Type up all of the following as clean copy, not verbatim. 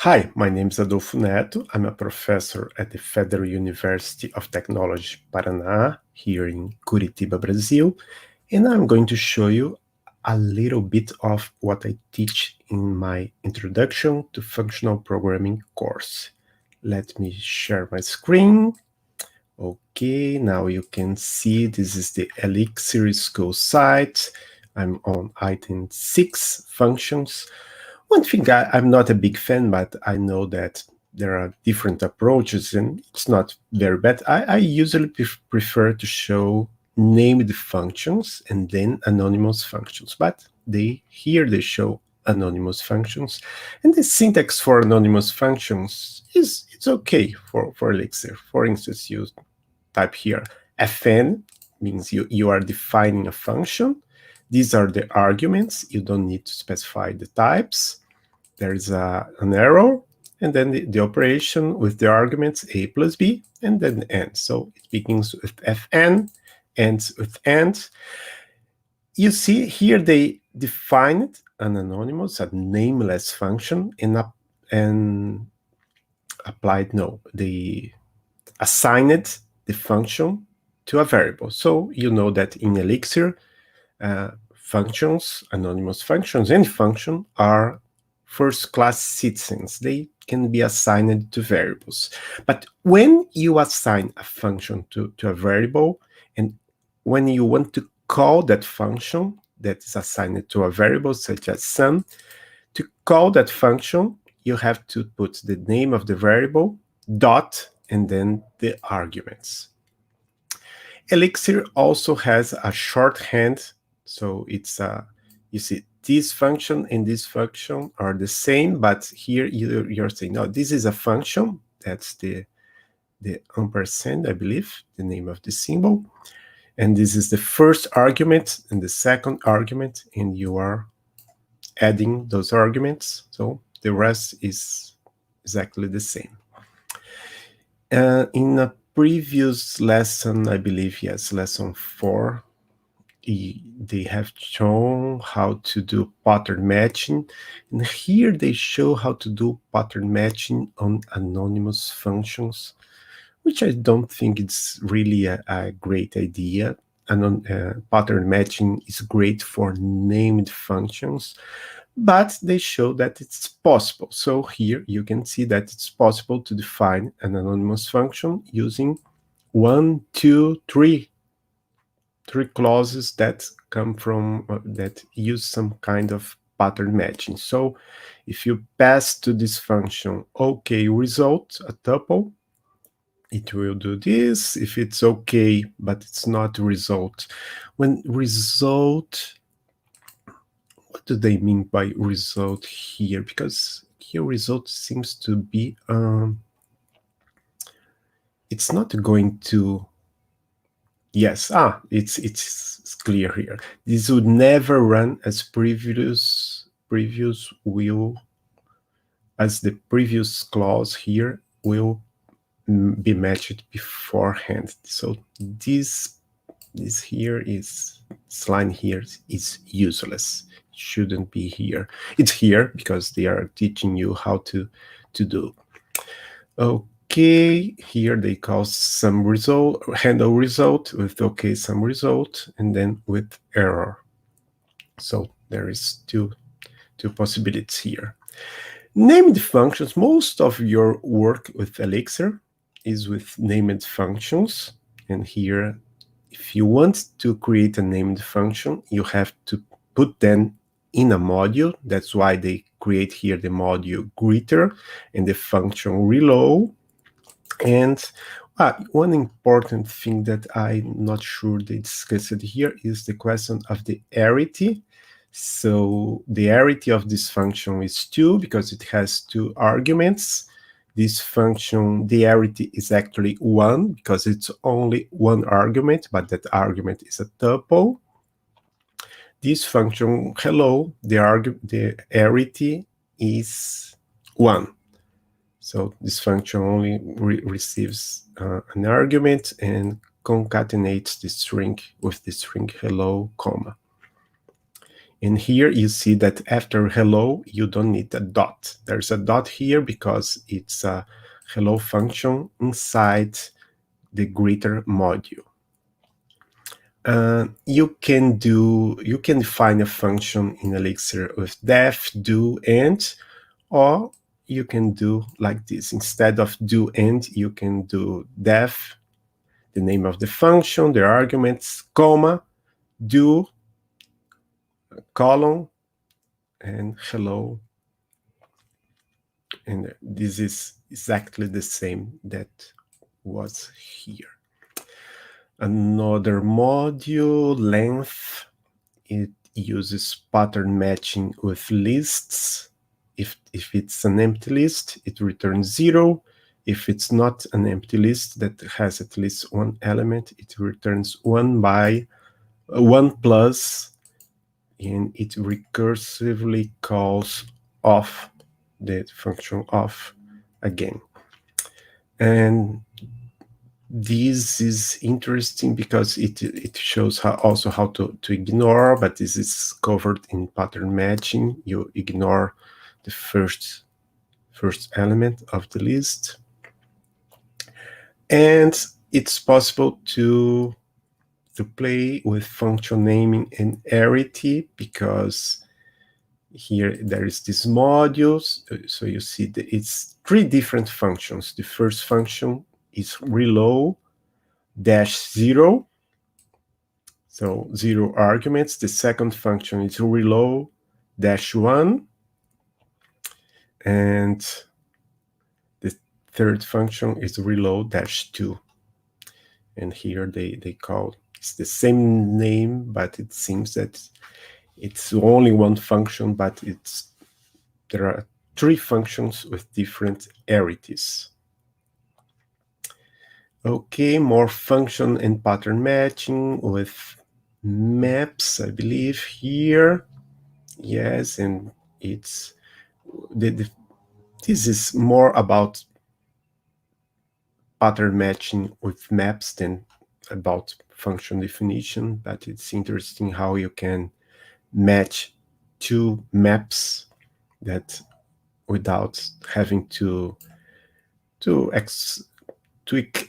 Hi, my name is Adolfo Neto. I'm a professor at the Federal University of Technology, Paraná, here in Curitiba, Brazil, and I'm going to show you a little bit of what I teach in my Introduction to Functional Programming course. Let me share my screen. Okay, now you can see this is the Elixir school site. I'm on item 6, functions. One thing I'm not a big fan, but I know that there are different approaches and it's not very bad. I usually prefer to show named functions and then anonymous functions, but here they show anonymous functions. And the syntax for anonymous functions it's okay for Elixir. For instance, you type here fn, means you are defining a function. These are the arguments. You don't need to specify the types. There is an arrow, and then the operation with the arguments a plus b, and then n. So it begins with fn, ends with end. You see here they defined an anonymous, a nameless function, and applied, no, they assigned the function to a variable. So you know that in Elixir, functions, anonymous functions, any function are first-class citizens. They can be assigned to variables. But when you assign a function to a variable, and when you want to call that function that is assigned to a variable, such as sum, to call that function, you have to put the name of the variable, dot, and then the arguments. Elixir also has a shorthand, so it's you see this function and this function are the same, but here you're saying, no, this is a function. That's the ampersand, I believe, the name of the symbol. And this is the first argument and the second argument, and you are adding those arguments. So the rest is exactly the same. In a previous lesson, I believe, yes, lesson 4, they have shown how to do pattern matching. And here they show how to do pattern matching on anonymous functions, which I don't think it's really a great idea. Pattern matching is great for named functions, but they show that it's possible. So here you can see that it's possible to define an anonymous function using 1, 2, 3 clauses that come from that use some kind of pattern matching. So if you pass to this function okay result, a tuple, it will do this. If it's okay but it's not result, when result, what do they mean by result here? Because here result seems to be it's not going to, yes, it's clear here. This would never run as previous will, as the previous clause here will be matched beforehand. So this here is, this line here is useless. It shouldn't be here. It's here because they are teaching you how to do. Okay, here they call some result, handle result with okay some result, and then with error. So there is two possibilities here. Named functions, most of your work with Elixir is with named functions. And here, if you want to create a named function, you have to put them in a module. That's why they create here the module greeter and the function reload. And one important thing that I'm not sure they discussed here is the question of the arity. So the arity of this function is 2 because it has 2 arguments. This function, the arity is actually 1 because it's only 1 argument, but that argument is a tuple. This function, hello, the arity is 1. So this function only receives an argument and concatenates the string with the string hello, comma. And here you see that after hello, you don't need a dot. There's a dot here because it's a hello function inside the greeter module. You can define a function in Elixir with def, do, and, or you can do like this. Instead of do and, you can do def, the name of the function, the arguments, comma, do, colon, and hello. And this is exactly the same that was here. Another module, length, it uses pattern matching with lists. If it's an empty list, it returns 0. If it's not an empty list that has at least one element, it returns 1 plus, and it recursively calls off the function off again. And this is interesting because it shows also how to ignore, but this is covered in pattern matching. You ignore the first element of the list. And it's possible to play with function naming and arity, because here there is this modules. So you see that it's 3 different functions. The first function is reload -0, so 0 arguments. The second function is reload -1, and the third function is reload -2. And here they call, it's the same name, but it seems that it's only one function, but there are 3 functions with different arities. Okay, more function and pattern matching with maps, I believe here. Yes, and it's this is more about pattern matching with maps than about function definition, but it's interesting how you can match 2 maps that without having to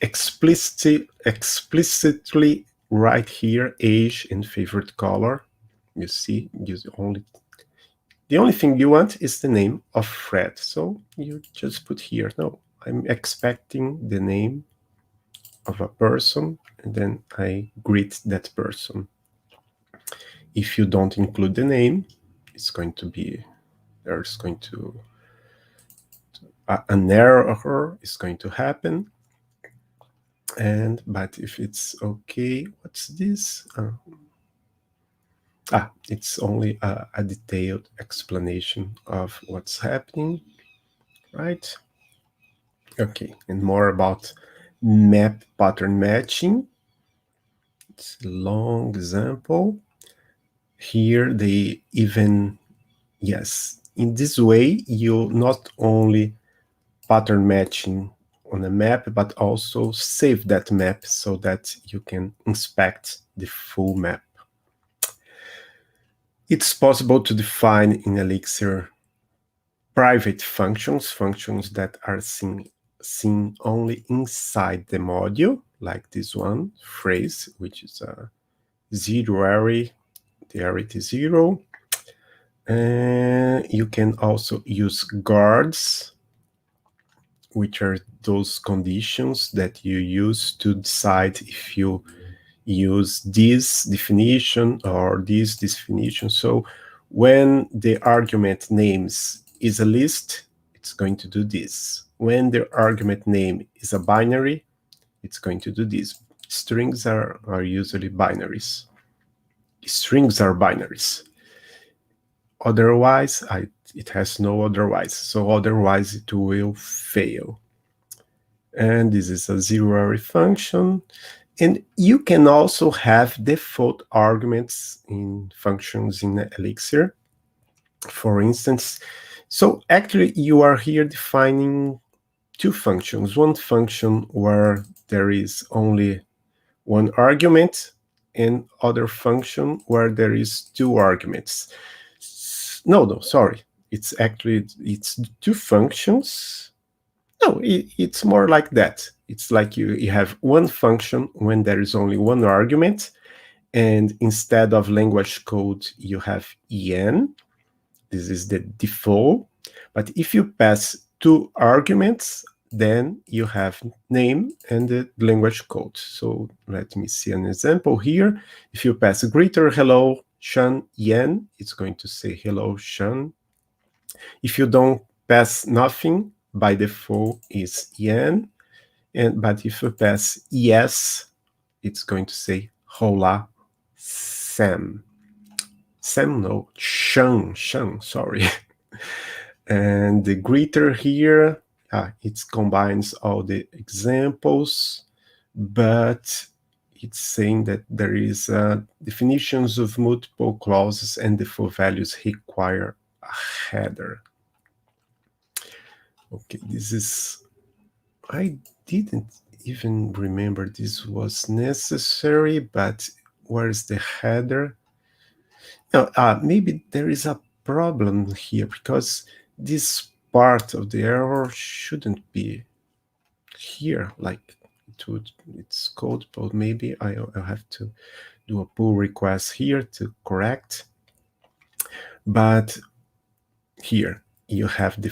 explicitly write here age and favorite color. You see, the only thing you want is the name of Fred. So you just put here, no, I'm expecting the name of a person, and then I greet that person. If you don't include the name, it's going to be, there's going to, an error is going to happen. But if it's okay, what's this? It's only a detailed explanation of what's happening, right? Okay, and more about map pattern matching. It's a long example. Here they even, yes, in this way, you not only pattern matching on a map, but also save that map so that you can inspect the full map. It's possible to define in Elixir private functions that are seen only inside the module, like this one, phrase, which is a 0 array, the arity 0. You can also use guards, which are those conditions that you use to decide if you use this definition or this definition. So when the argument names is a list, it's going to do this. When the argument name is a binary, it's going to do this. Strings are usually binaries. Strings are binaries. Otherwise, it has no otherwise. So otherwise, it will fail. And this is a 0 array function. And you can also have default arguments in functions in Elixir, for instance. So actually, you are here defining 2 functions. One function where there is only one argument, and other function where there is two arguments. No, sorry. It's actually, it's two functions. No, it's more like that. It's like you have one function when there is only one argument, and instead of language code, you have en. This is the default. But if you pass two arguments, then you have name and the language code. So let me see an example here. If you pass greeter, hello, Shan, Yan, it's going to say hello, Shan. If you don't pass nothing, by default is Yan. But if you pass yes, it's going to say hola, Sam. Sam, no, Shan, sorry. And the greeter here, it combines all the examples, but it's saying that there is definitions of multiple clauses and default values require a header. Okay, this is, I didn't even remember this was necessary, but where's the header? No, maybe there is a problem here because this part of the error shouldn't be here, like it's code, but maybe I'll have to do a pull request here to correct. But here you have the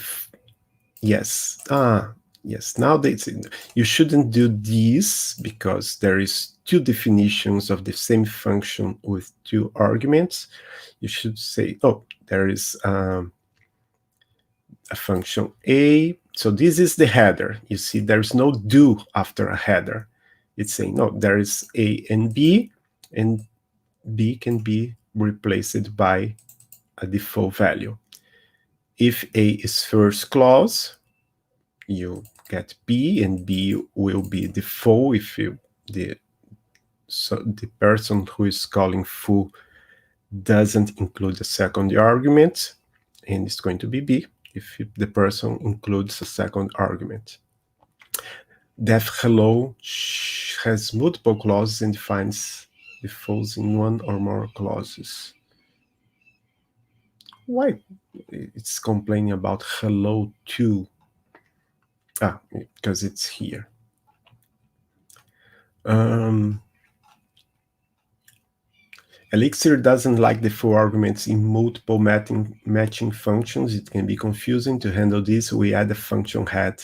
yes, yes. Now you shouldn't do this because there is two definitions of the same function with two arguments. You should say, oh, there is a function A. So this is the header. You see, there's no do after a header. It's saying, no, there is A and B can be replaced by a default value. If A is first clause, you get B, and B will be default if the person who is calling foo doesn't include a second argument, and it's going to be B if the person includes a second argument. Def hello has multiple clauses and defines defaults in one or more clauses. Why it's complaining about hello too? Because it's here. Elixir doesn't like the full arguments in multiple matching functions. It can be confusing. To handle this, we add a function head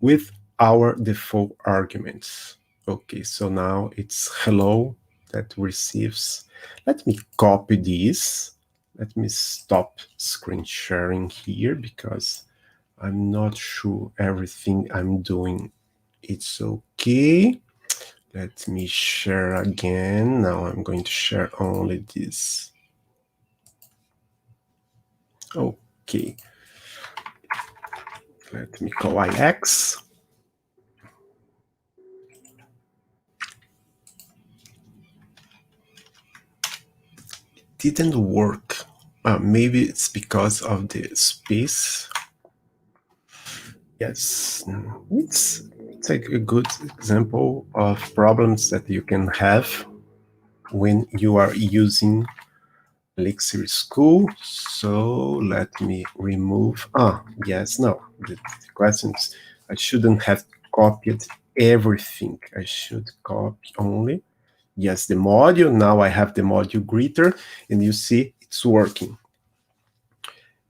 with our default arguments. Okay, so now it's hello that receives. Let me copy this. Let me stop screen sharing here because I'm not sure everything I'm doing it's okay. Let me share again. Now I'm going to share only this. Okay. Let me call IX. It didn't work. Maybe it's because of the space. Yes, it's a good example of problems that you can have when you are using Elixir School. So let me remove, yes, no, the questions, I shouldn't have copied everything. I should copy only, yes, the module. Now I have the module greeter, and you see it's working.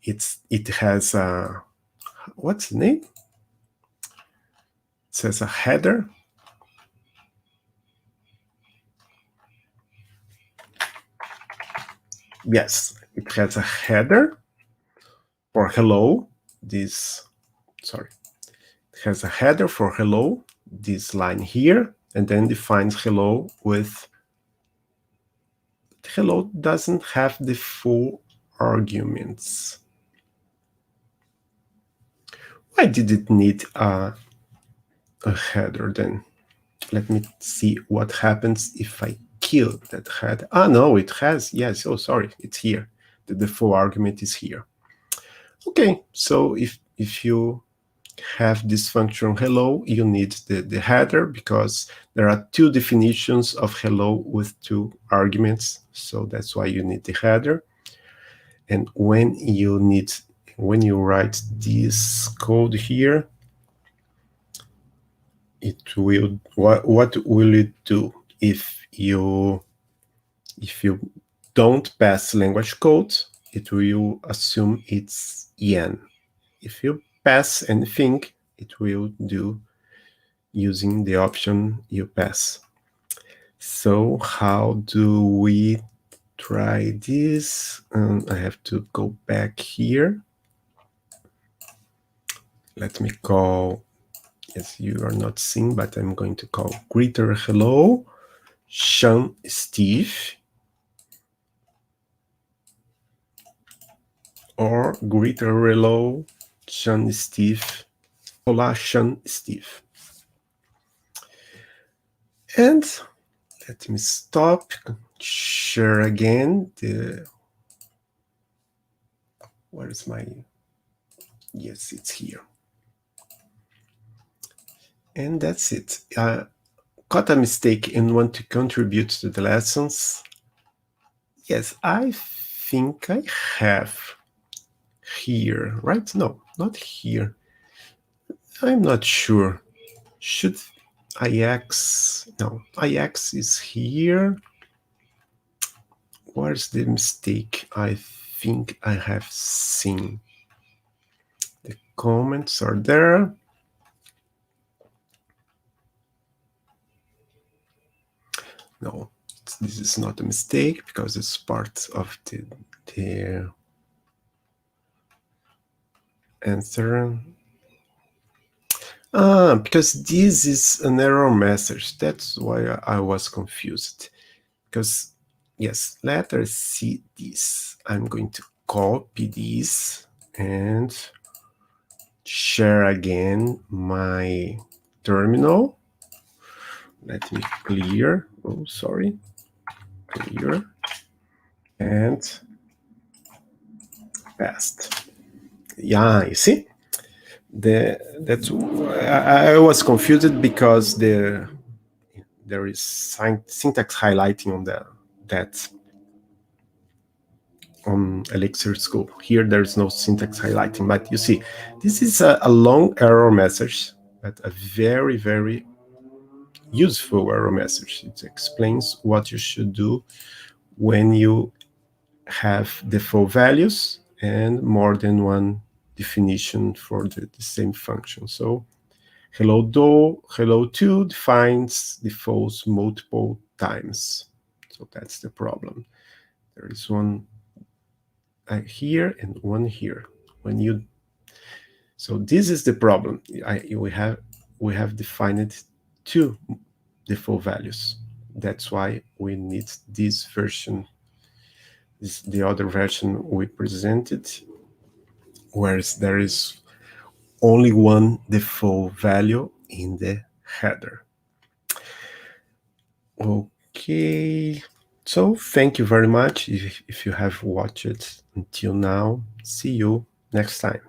It has a, what's the name? It says a header. Yes, it has a header for hello. It has a header for hello, this line here, and then defines hello with, hello doesn't have the full arguments. Why did it need a header then? Let me see what happens if I kill that header. No, it has, yes, oh, sorry, it's here. The default argument is here. Okay, so if you have this function hello, you need the header, because there are two definitions of hello with two arguments. So that's why you need the header. And when you write this code here, it will, what will it do if you don't pass language code? It will assume it's yen. If you pass anything, it will do using the option you pass. So how do we try this? I have to go back here. Let me call, yes, you are not seeing, but I'm going to call greeter hello, Sean Steve, or greeter hello, Sean Steve, hola Sean Steve. And let me stop, share again where is my, yes, it's here. And that's it. Caught a mistake and want to contribute to the lessons. Yes, I think I have here, right? No, not here. I'm not sure. Should IX, no, IX is here. Where's the mistake? I think I have seen. The comments are there. No, this is not a mistake because it's part of the answer. Because this is an error message. That's why I was confused. Because, yes, let us see this. I'm going to copy this and share again my terminal. Let me clear. Oh, sorry. Clear. And paste. Yeah, you see? I was confused because there is syntax highlighting on that on Elixir School. Here there's no syntax highlighting, but you see, this is a long error message, but a very, very useful error message. It explains what you should do when you have default values and more than one definition for the same function. So hello2 defines defaults multiple times. So that's the problem. There is one here and one here. So this is the problem. We have defined two default values. That's why we need this version. This the other version we presented, whereas there is only one default value in the header. Okay, so thank you very much if you have watched it until now. See you next time.